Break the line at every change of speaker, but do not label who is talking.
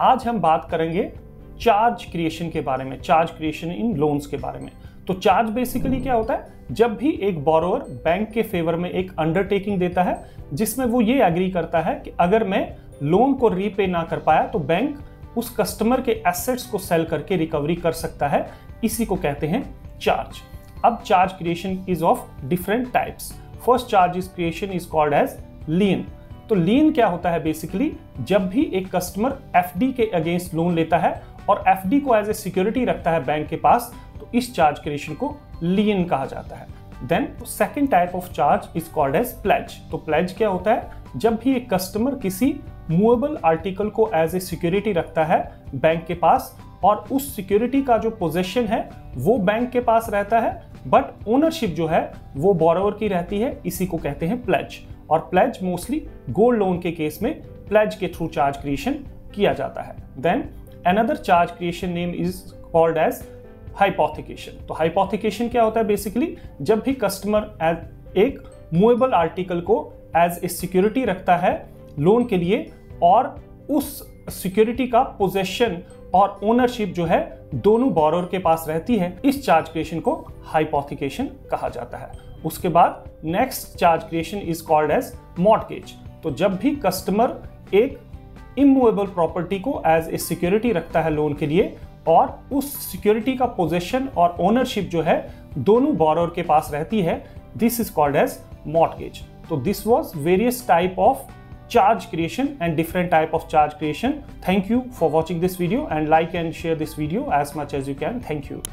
आज हम बात करेंगे चार्ज क्रिएशन के बारे में, चार्ज क्रिएशन इन लोन्स के बारे में। तो चार्ज बेसिकली क्या होता है, जब भी एक बोरोवर बैंक के फेवर में एक अंडरटेकिंग देता है जिसमें वो ये एग्री करता है कि अगर मैं लोन को रीपे ना कर पाया तो बैंक उस कस्टमर के एसेट्स को सेल करके रिकवरी कर सकता है, इसी को कहते हैं चार्ज। अब charge creation is of different types. First charge is creation is called as lien. तो लीन क्या होता है, बेसिकली जब भी एक कस्टमर एफडी के अगेंस्ट लोन लेता है और एफडी को एज ए सिक्योरिटी रखता है बैंक के पास, तो इस चार्ज क्रिएशन को लीन कहा जाता है। Then second type of charge is called as pledge. तो प्लेज क्या होता है, जब भी एक कस्टमर किसी मूवेबल आर्टिकल को एज ए सिक्योरिटी रखता है बैंक के पास और उस सिक्योरिटी का जो पोजीशन है वो बैंक के पास रहता है बट ओनरशिप जो है वो बोरोवर की रहती है, इसी को कहते हैं प्लेज। और प्लेज मोस्टली गोल्ड लोन के केस में प्लेज के थ्रू चार्ज क्रिएशन किया जाता है। Then another charge creation name is called as hypothecation. तो हाइपोथिकेशन क्या होता है, बेसिकली जब भी कस्टमर एक मूवेबल आर्टिकल को एज ए सिक्योरिटी रखता है लोन के लिए और उस सिक्योरिटी का पोजेशन और ओनरशिप जो है दोनों बोरोवर के पास रहती है, इस चार्ज क्रिएशन को हाइपोथिकेशन कहा जाता है। उसके बाद next charge creation is called as mortgage. तो जब भी कस्टमर एक इमूवेबल प्रॉपर्टी को एज ए सिक्योरिटी रखता है लोन के लिए और उस सिक्योरिटी का पोजीशन और ओनरशिप जो है दोनों बोरोवर के पास रहती है, this is called as mortgage. तो this was various type of charge creation and different type of charge creation. Thank you for watching this video and like and share this video as much as you can. Thank you.